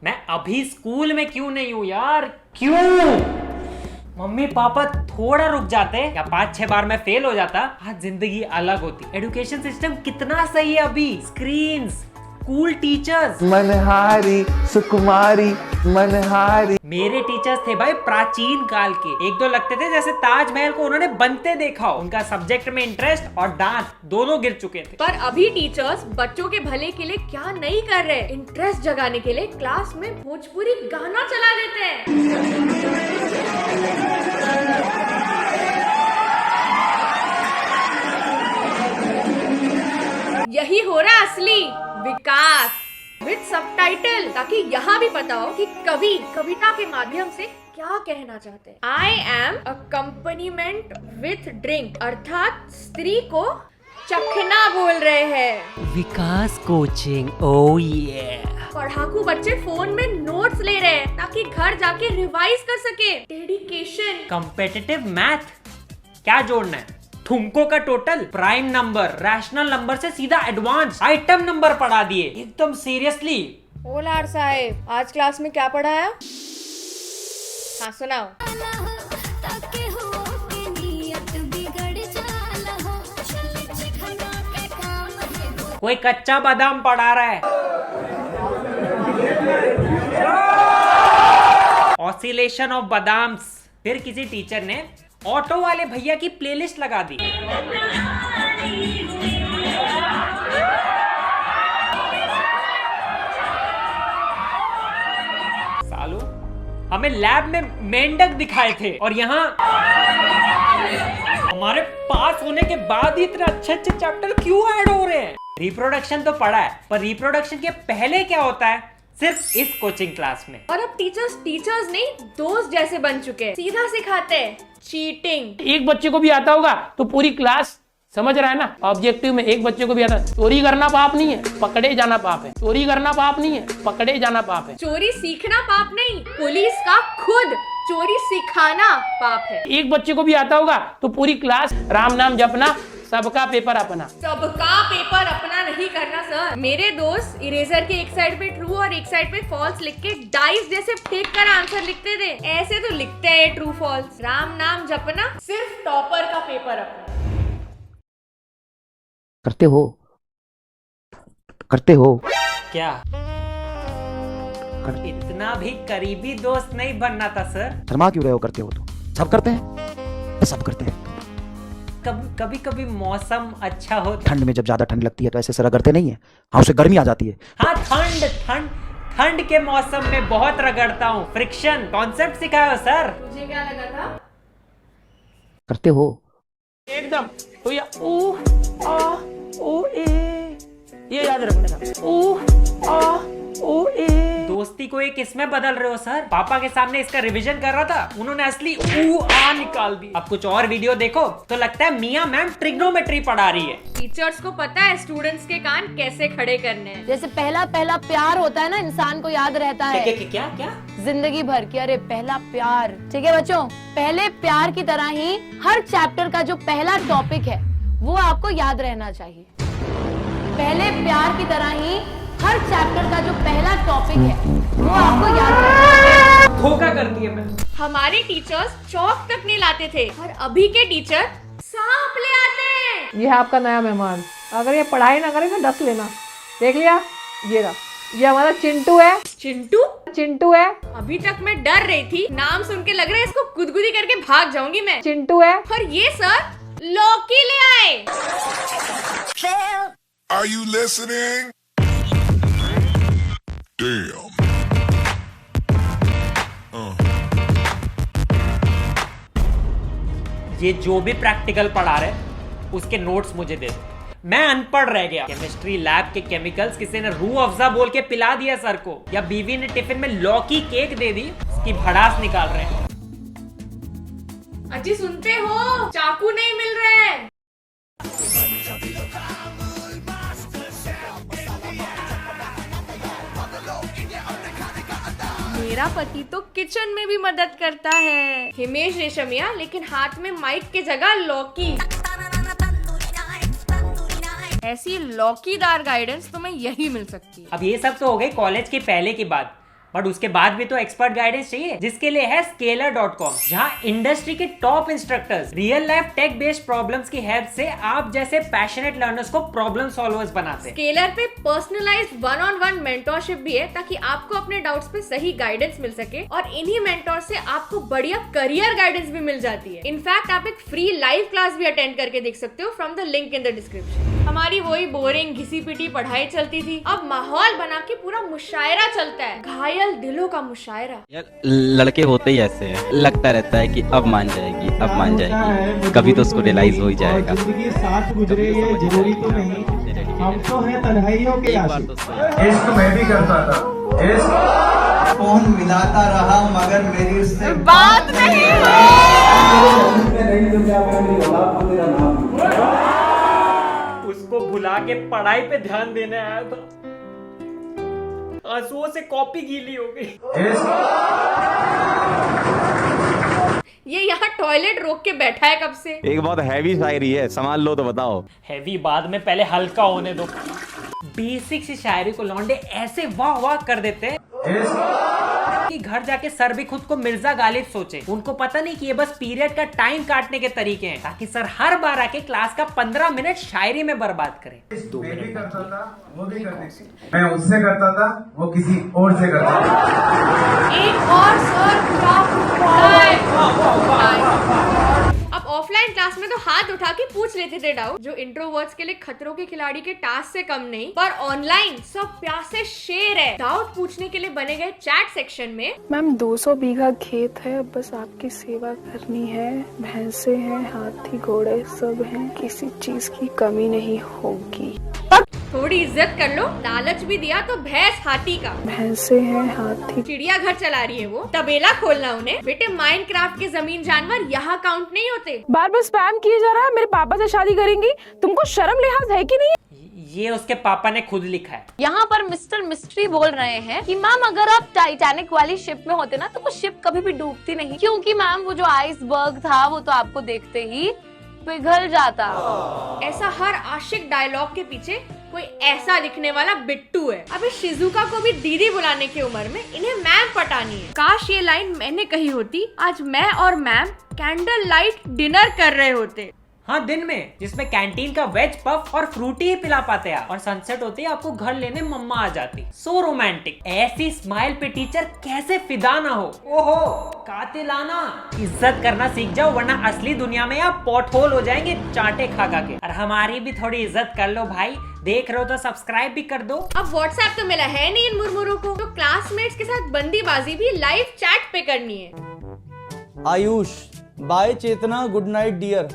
मैं अभी स्कूल में क्यों नहीं हूँ यार, क्यों? मम्मी पापा थोड़ा रुक जाते या 5-6 बार मैं फेल हो जाता, आज जिंदगी अलग होती। एजुकेशन सिस्टम कितना सही है अभी, स्क्रीन्स, कूल टीचर्स। मनहारी सुकुमारी मनहारी। मेरे टीचर्स थे भाई प्राचीन काल के, एक दो लगते थे जैसे ताजमहल को उन्होंने बनते देखा हो। उनका सब्जेक्ट में इंटरेस्ट और दांत दोनों गिर चुके थे। पर अभी टीचर्स बच्चों के भले के लिए क्या नहीं कर रहे, इंटरेस्ट जगाने के लिए क्लास में भोजपुरी गाना चला देते हैं। यही हो रहा असली विकास विद सबटाइटल, ताकि यहाँ भी पता हो कि कवि कविता के माध्यम से क्या कहना चाहते हैं। I am accompaniment with drink, अर्थात स्त्री को चखना बोल रहे हैं। विकास कोचिंग, ओह ये। पढ़ाकू बच्चे फोन में नोट्स ले रहे हैं ताकि घर जाके रिवाइज कर सके। डेडिकेशन। कॉम्पिटिटिव मैथ, क्या जोड़ना है? थुमको का total, prime number, rational number से सीधा एडवांस आइटम नंबर पढ़ा दिए, एकदम सीरियसली। ओलार साहेब, आज क्लास में क्या पढ़ाया? हाँ सुनाओ। कोई कच्चा बादाम पढ़ा रहा है। ऑसिलेशन ऑफ बादाम्स। फिर किसी टीचर ने ऑटो वाले भैया की प्लेलिस्ट लगा दी। सालू, हमें लैब में मेंढक दिखाए थे और यहाँ हमारे पास होने के बाद ही इतने अच्छे अच्छे चैप्टर क्यों ऐड हो रहे हैं? रिप्रोडक्शन तो पढ़ा है, पर रिप्रोडक्शन के पहले क्या होता है सिर्फ इस कोचिंग क्लास में। और अब टीचर्स नहीं, दोस्त जैसे बन चुके हैं। सीधा सिखाते हैं चीटिंग। एक बच्चे को भी आता होगा तो पूरी क्लास समझ रहा है ना। ऑब्जेक्टिव में एक बच्चे को भी आता है। चोरी करना पाप नहीं है, पकड़े जाना पाप है। चोरी करना पाप नहीं है, पकड़े जाना पाप है। चोरी सीखना पाप नहीं, पुलिस का खुद चोरी सिखाना पाप है। एक बच्चे को भी आता होगा तो पूरी क्लास राम नाम जपना, सबका पेपर अपना। सबका पेपर अपना नहीं करना सर। मेरे दोस्त इरेजर के एक साइड पे ट्रू और एक साइड पे फॉल्स लिख के डाइस जैसे फेंक कर आंसर लिखते थे। ऐसे तो लिखते हैं ट्रू फॉल्स। राम नाम जपना, सिर्फ टॉपर का पेपर अपना। करते हो क्या इतना भी करीबी दोस्त नहीं बनना था सर। शर्मा क्यों रहे हो? करते हो तो सब करते हैं, सब करते हैं। कभी कभी मौसम अच्छा हो। ठंड में जब ज्यादा ठंड लगती है तो ऐसे सर रगड़ते नहीं है। हाँ, उससे गर्मी आ जाती है। हाँ, ठंड के मौसम में बहुत रगड़ता हूँ। फ्रिक्शन कॉन्सेप्ट सिखाया सर। मुझे क्या लगा था? करते हो एकदम तो या ओ आ ओ ए, ये याद रखना था। ओ आ ओ ए। दोस्ती को एक इसमें बदल रहे हो सर। पापा के सामने इसका रिवीजन कर रहा था, उन्होंने असली ऊ आ निकाल दी। अब कुछ और वीडियो देखो तो लगता है मियां मैम ट्रिग्नोमेट्री पढ़ा रही है। टीचर्स को पता है स्टूडेंट्स के कान कैसे खड़े करने हैं। जैसे पहला प्यार होता है ना, इंसान को याद रहता है क्या जिंदगी भर की। अरे पहला प्यार, ठीक है बच्चों, पहले प्यार की तरह ही हर चैप्टर का जो पहला टॉपिक है वो आपको याद रहना चाहिए। पहले प्यार की तरह ही हर चैप्टर का जो पहला टॉपिक है वो आपको याद रहना चाहिए। धोखा कर दिया मैं। हमारे टीचर्स चौक तक नहीं लाते थे, और अभी के टीचर सांप ले आते हैं। ये है आपका नया मेहमान। अगर ये पढ़ाई ना करे तो डस लेना। देख लिया, ये रहा, ये हमारा चिंटू है। चिंटू है। अभी तक मैं डर रही थी, नाम सुन के लग रहा है इसको गुदगुदी करके भाग जाऊंगी मैं। चिंटू है। और ये सर लौकी ले आए। Are you listening? Damn. ये जो भी प्रैक्टिकल पढ़ा रहे उसके नोट्स मुझे दे दो। मैं अनपढ़ रह गया। केमिस्ट्री लैब के केमिकल्स किसी ने रूह अफ़ज़ा बोल के पिला दिया सर को, या बीवी ने टिफिन में लौकी केक दे दी, उसकी भड़ास निकाल रहे हैं। अजी सुनते हो, चाकू नहीं मिल रहे हैं। मेरा पति तो किचन में भी मदद करता है, हिमेश रेशमिया, लेकिन हाथ में माइक के जगह लौकी। ऐसी लौकीदार गाइडेंस तो मैं यही मिल सकती है। अब ये सब तो हो गई कॉलेज के पहले की बात। बट उसके बाद भी तो एक्सपर्ट गाइडेंस चाहिए, जिसके लिए है Scalar.com, जहां इंडस्ट्री के top instructors real life tech based problems की हेल्प से आप जैसे पैशनेट लर्नर्स को प्रॉब्लम सॉल्वर्स बनाते हैं। स्केलर पे पर्सनलाइज्ड वन-ऑन-वन मेंटरशिप भी है, ताकि आपको अपने डाउट्स पे सही गाइडेंस मिल सके, और इन्हीं मेंटोर से आपको बढ़िया करियर गाइडेंस भी मिल जाती है। इनफैक्ट आप एक फ्री लाइव क्लास भी अटेंड करके देख सकते हो from the link in the description. हमारी वही बोरिंग घिसी पिटी पढ़ाई चलती थी, अब माहौल बना के पूरा मुशायरा चलता है, घायल दिलों का मुशायरा। यार लड़के होते ही ऐसे हैं, लगता रहता है कि अब मान जाएगी, अब मान जाएगी, कभी तो उसको रियलाइज हो ही जाएगा। जिंदगी साथ गुजरे ये जरूरी तो नहीं, हम तो हैं तन्हाइयों के आशिक। इश्क मैं भी करता था, इश्क फोन मिलाता रहा मगर मेरी उससे बात नहीं उसको भुला के पढ़ाई पे ध्यान देने आया था, आंसुओं से कॉपी गीली हो गई। ये यहाँ टॉयलेट रोक के बैठा है कब से। एक बहुत हैवी शायरी है, संभाल लो तो बताओ। हैवी बाद में, पहले हल्का होने दो। बेसिक सी शायरी को लौंडे ऐसे वाह वाह कर देते हैं कि घर जाके सर भी खुद को मिर्जा गालिब सोचे। उनको पता नहीं कि ये बस पीरियड का टाइम काटने के तरीके हैं, ताकि सर हर बार आके क्लास का 15 मिनट शायरी में बर्बाद करें। 2 मिनट करता था, वो भी करती थी। मैं उससे करता था, वो किसी और से करता था। एक और सर अब ऑफलाइन क्लास में तो हाथ उठा के पूछ लेते थे डाउट, जो इंट्रोवर्ट्स के लिए खतरों के खिलाड़ी के टास्क से कम नहीं, पर ऑनलाइन सब प्यासे शेर है। डाउट पूछने के लिए बने गए चैट सेक्शन में, मैम 200 बीघा खेत है, बस आपकी सेवा करनी है, भैंसे हैं, हाथी घोड़े सब हैं, किसी चीज की कमी नहीं होगी। थोड़ी इज्जत कर लो, लालच भी दिया तो भैंस हाथी का। भैंसे हैं, हाथी चिड़िया घर चला रही है वो, तबेला खोलना उन्हें। बेटे माइनक्राफ्ट के जमीन जानवर यहाँ काउंट नहीं होते। बार बार स्पैम किया जा रहा है, मेरे पापा से शादी करेंगी, तुमको शर्म लिहाज है कि नहीं? ये उसके पापा ने खुद लिखा है। यहाँ पर मिस्टर मिस्ट्री बोल रहे हैं कि मैम अगर आप टाइटैनिक वाली शिप में होते ना तो वो शिप कभी भी डूबती नहीं, क्योंकि मैम वो जो आइसबर्ग था वो तो आपको देखते ही पिघल जाता। ऐसा हर आशिक डायलॉग के पीछे कोई ऐसा दिखने वाला बिट्टू है। अभी शिजुका को भी दीदी बुलाने की उम्र में इन्हें मैम पटानी है। काश ये लाइन मैंने कही होती, आज मैं और मैम कैंडल लाइट डिनर कर रहे होते। हाँ, दिन में, जिसमें कैंटीन का वेज पफ और फ्रूटी ही पिला पाते आप, और सनसेट होते ही आपको घर लेने मम्मा आ जाती। So romantic. ऐसी स्माइल पे टीचर कैसे फिदा ना हो। ओहो कातिलाना। इज्जत करना सीख जाओ, वरना असली दुनिया में आप पॉट होल हो जाएंगे चाटे खा खा के। और हमारी भी थोड़ी इज्जत कर लो भाई, देख रहे हो तो सब्सक्राइब भी कर दो। अब व्हाट्सएप तो मिला है नहीं इन मुरमुरों को, तो क्लासमेट्स के साथ बंदीबाजी भी लाइव चैट पे करनी है। आयुष बाय चेतना, गुड नाइट डियर।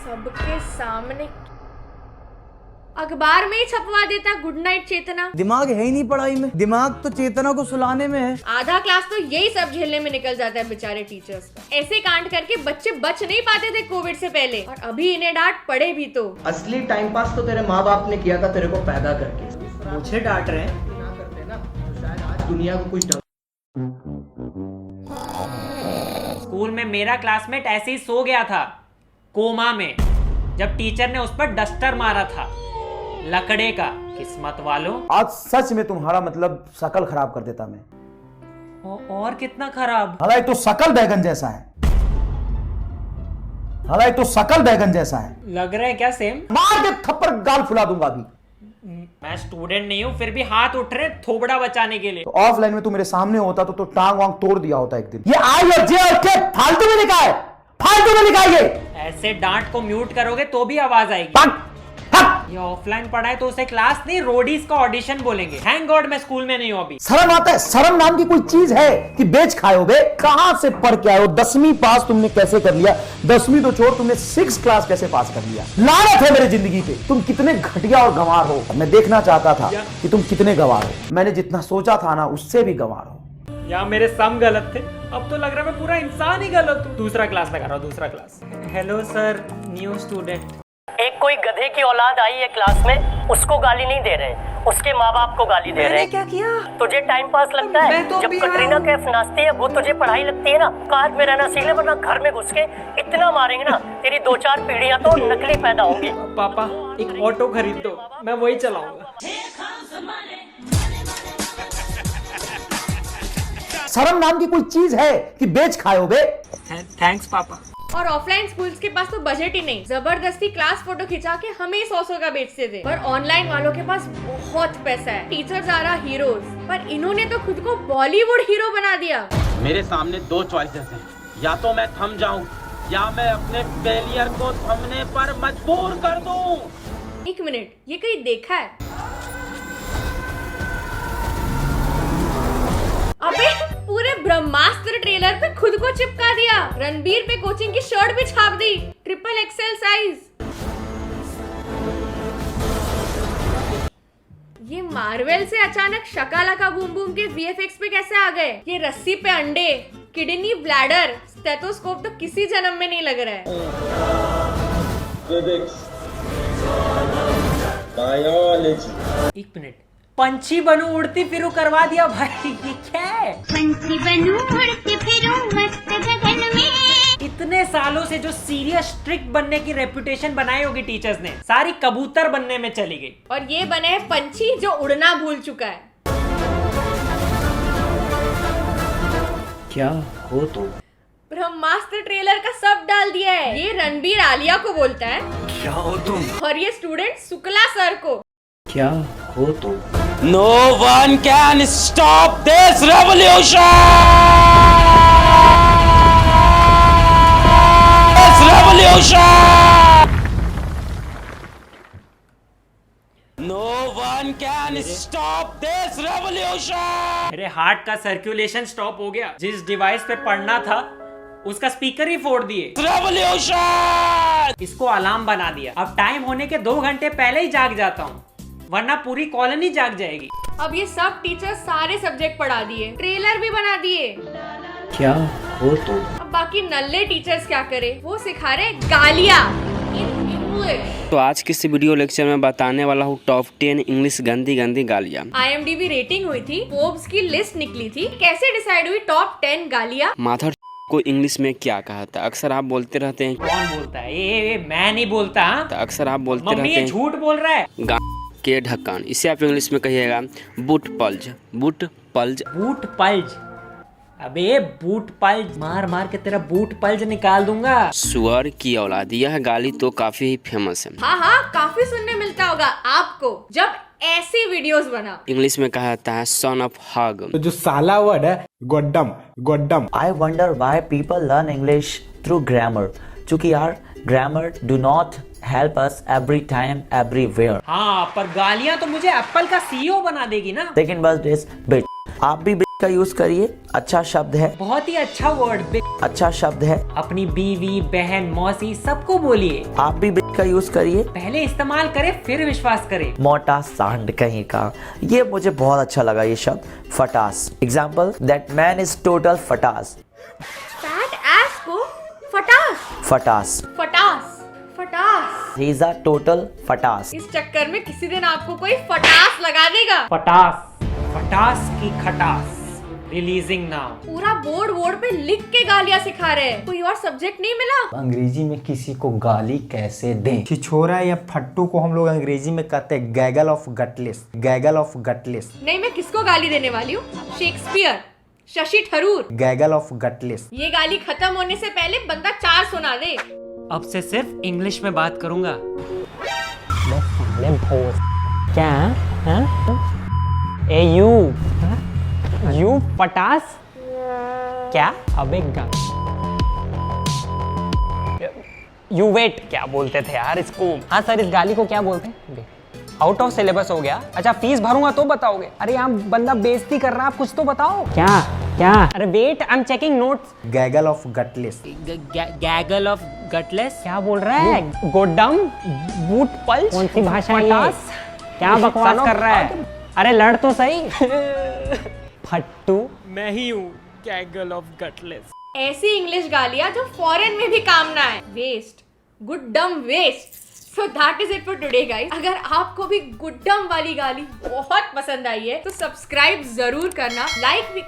सबके सामने अखबार में ही छपवा देता गुड नाइट चेतना। दिमाग है ही नहीं पढ़ाई में, दिमाग तो चेतना को सुलाने में है। आधा क्लास तो यही सब झेलने में निकल जाता है बेचारे टीचर्स का। ऐसे कांड करके बच्चे बच नहीं पाते थे कोविड से पहले, और अभी इन्हें डांट पड़े भी तो। असली टाइम पास तो तेरे माँ बाप ने किया था तेरे को पैदा करके, मुझे डांट रहे हैं ना करते ना तो शायद आज दुनिया को कुछ। स्कूल में मेरा क्लासमेट ऐसे ही सो गया था कोमा में, जब टीचर ने उस पर डस्टर मारा था लकड़े का। किस्मत वालों, आज सच में तुम्हारा मतलब शकल खराब कर देता मैं। और कितना खराब? हालांकि तो शकल बैगन जैसा है, हालांकि तो शकल बैगन जैसा है। लग रहा है क्या सेम? मार के थप्पड़ गाल फुला दूंगा अभी। मैं स्टूडेंट नहीं हूँ, फिर भी हाथ उठ रहे थोबड़ा बचाने के लिए। तो ऑफलाइन में तू मेरे सामने होता तो टांग वांग तोड़ दिया होता एक दिन। ये आई और जे और के फालतू में लिखा है, फालतू में लिखा है ये। ऐसे डांट को म्यूट करोगे तो भी आवाज आएगी। ये ऑफलाइन पढ़ाए तो उसे क्लास नहीं, रोडीज का ऑडिशन बोलेंगे। थैंक गॉड मैं स्कूल में नहीं हूँ अभी। शर्म आता है? शर्म नाम की कोई चीज है कि बेच खाए हो बे? कहां से पढ़ के आए हो? 10वीं पास तुमने कैसे कर लिया? 10वीं तो छोड़, तुमने 6th क्लास कैसे पास कर लिया? लानत है मेरे जिंदगी पे, तुम कितने घटिया और गंवार हो। मैं देखना चाहता था कि तुम कितने गंवार हो। मैंने जितना सोचा था ना उससे भी गंवार हो। या मेरे सम गलत थे, अब तो लग रहा है मैं पूरा इंसान ही गलत हूँ। दूसरा क्लास लगा रहा हूँ, दूसरा class. Hello sir, new student. एक कोई गधे की औलाद आई है क्लास में, उसको गाली नहीं दे रहे, उसके माँ बाप को गाली दे रहे हैं। क्या किया? तुझे टाइम पास लगता है? तो जब कटरीना कैफ नाचती है वो तुझे पढ़ाई लगती है ना? काज में रहना सीख ले, वरना घर में घुस के इतना मारेंगे ना तेरी 2-4 पीढ़ियां तो नकली पैदा होंगी। पापा एक ऑटो खरीद दो, मैं वही चलाऊंगा। शर्म नाम की कोई चीज है कि बेच खाओ बे? थैंक्स पापा। और ऑफलाइन स्कूल्स के पास तो बजट ही नहीं, जबरदस्ती क्लास फोटो खिंचा के हमें 100 का बेचते थे। पर ऑनलाइन वालों के पास बहुत पैसा है, टीचर्स आर हीरोज, पर इन्होंने तो खुद को बॉलीवुड हीरो बना दिया। मेरे सामने दो चॉइसेस हैं, या तो मैं थम जाऊं या मैं अपने फेलियर को थमने पर मजबूर कर दूं। एक मिनट, ये कहीं देखा है? अबे पूरे ब्रह्मास्त्र ट्रेलर पे खुद को चिपका दिया। रणबीर पे कोचिंग की शर्ट भी छाप दी, XXL साइज। ये मार्वेल से अचानक शकालाका बूम बूम के VFX पे कैसे आ गए? ये रस्सी पे अंडे, किडनी, ब्लैडर, स्टेथोस्कोप तो किसी जन्म में नहीं लग रहा है। बायोलॉजी। एक मिनट, पंछी बनू उड़ती फिरू करवा दिया भाई, ये क्या है? पंछी बनू उड़ती फिरू मस्त गगन में। इतने सालों से जो सीरियस स्ट्रिक्ट बनने की रेपुटेशन बनाई होगी टीचर्स ने, सारी कबूतर बनने में चली गई। और ये बने हैं पंछी जो उड़ना भूल चुका है। क्या हो तुम? ब्रह्मास्त्र ट्रेलर का सब डाल दिया है। ये रणबीर आलिया को बोलता है, क्या हो तुम? और ये स्टूडेंट शुक्ला सर को। क्या हो तुम? No one can stop this revolution! This revolution! No one can stop this revolution! मेरे हार्ट का सर्कुलेशन स्टॉप हो गया। जिस डिवाइस पे पढ़ना था उसका स्पीकर ही फोड़ दिए। Revolution! इसको अलार्म बना दिया। अब टाइम होने के 2 घंटे पहले ही जाग जाता हूँ, वरना पूरी कॉलोनी जाग जाएगी। अब ये सब टीचर सारे सब्जेक्ट पढ़ा दिए, ट्रेलर भी बना दिए। क्या हो तुम? अब बाकी नल्ले टीचर्स क्या करे? वो सिखा रहे गालियाँ इन इंग्लिश। तो आज के इस वीडियो लेक्चर में बताने वाला हूँ टॉप 10 इंग्लिश गंदी गंदी गालियाँ। IMDb रेटिंग हुई थी, फोर्ब्स की लिस्ट निकली थी, कैसे डिसाइड हुई टॉप 10 गालियाँ? माधर को इंग्लिश में क्या कहा था? अक्सर आप बोलते रहते हैं। कौन बोलता है? ये मैं नहीं बोलता। अक्सर आप बोलते रहते हैं। मम्मी ये झूठ बोल रहा है। के ढक्कन, इसे आप इंग्लिश में कहिएगा बूट पल्ज। बूट पल्ज। बूट पल्ज। अबे बूट पल्ज, मार मार के तेरा बूट पल्ज निकाल दूंगा। सुअर की औलाद, यह गाली तो काफी ही फेमस है। हाँ, काफी सुनने मिलता होगा आपको जब ऐसी वीडियोस बना। इंग्लिश में कहा जाता है सन ऑफ हग। तो जो साला वर्ड है goddamn, goddamn. I wonder why people learn English through grammar, क्योंकि यार grammar do not help us every time everywhere. हाँ, पर गालियाँ तो मुझे एप्पल का CEO बना देगी ना। Second word is bit. आप भी बिट का यूज करिए, अच्छा शब्द है। बहुत ही अच्छा वर्ड, बिट अच्छा शब्द है। अपनी बीवी, बहन, मौसी सबको बोलिए। आप भी बिट का यूज करिए। पहले इस्तेमाल करें फिर विश्वास करें। मोटा सांड कहीं का, ये मुझे बहुत अच्छा लगा ये शब्द, फटास। Example, that man is total फटास। फैट एस को फटास। फटास। फटास। फटास। He is a total फटास। इस चक्कर में किसी दिन आपको कोई फटास लगा देगा। फटास, फटास की खटास। Releasing now. पूरा बोर्ड पे लिख के गालियाँ सिखा रहे हैं। कोई और सब्जेक्ट नहीं मिला? अंग्रेजी में किसी को गाली कैसे दें? छिछोरा या फट्टू को हम लोग अंग्रेजी में कहते हैं गैगल ऑफ गटलेस। Gaggle of गटलेस। नहीं, मैं किसको गाली देने वाली हूँ? Shakespeare, Shashi Tharoor. Gaggle of gutless. ये गाली खत्म होने से पहले बंदा 4 सुना दे। अब से सिर्फ इंग्लिश में बात करूंगा। क्या? ए यू पटास क्या? अबे यू वेट क्या बोलते थे यार इसको? हाँ सर, इस गाली को क्या बोलते हैं? आउट ऑफ सिलेबस हो गया। अच्छा, फीस भरूंगा तो बताओगे? अरे यहाँ बंदा बेइज्जती कर रहा है, आप कुछ तो बताओ। क्या? अरे wait, I am checking notes. Gaggle of gutless. Gaggle of gutless क्या बोल रहा है? गोडम, बूट पल्च, कौन सी भाषा है ये? क्या बकवास कर रहा है? अरे लड़ तो सही। फट्टू मैं ही हूँ, गैगल ऑफ गटलेस। ऐसी इंग्लिश गालियाँ जो फॉरेन में भी काम ना है। Waste, goddamn waste. So that is it for today guys. अगर आपको भी गुड्डम वाली गाली बहुत पसंद आई है तो सब्सक्राइब जरूर करना, लाइक भी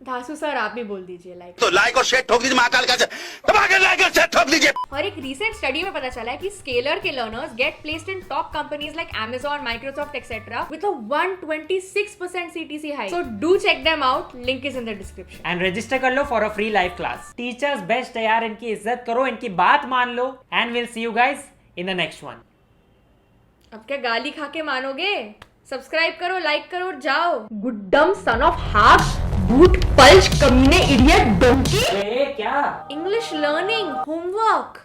धासु सर आप भी बोल दीजिए लाइक। तो लाइक और शेयर ठोक दीजिए महाकाल का दबाकर लाइक और शेयर ठोक दीजिए। और एक रीसेंट स्टडी में पता चला है कि स्केलर के learners get placed in top companies like Amazon, Microsoft, etc. with a 126% CTC hike. So do check them out. Link is in the description. And register कर लो for a free live class. Teachers best है यार, इनकी इज्जत करो, इनकी बात मान लो। And will see you guys in the next one. अब क्या गाली खा के मानोगे? सब्सक्राइब करो, लाइक करो और जाओ। गुड्डम सन ऑफ हाफ बूट पल्च कमीने इडियट डोंकी। क्या? English learning homework.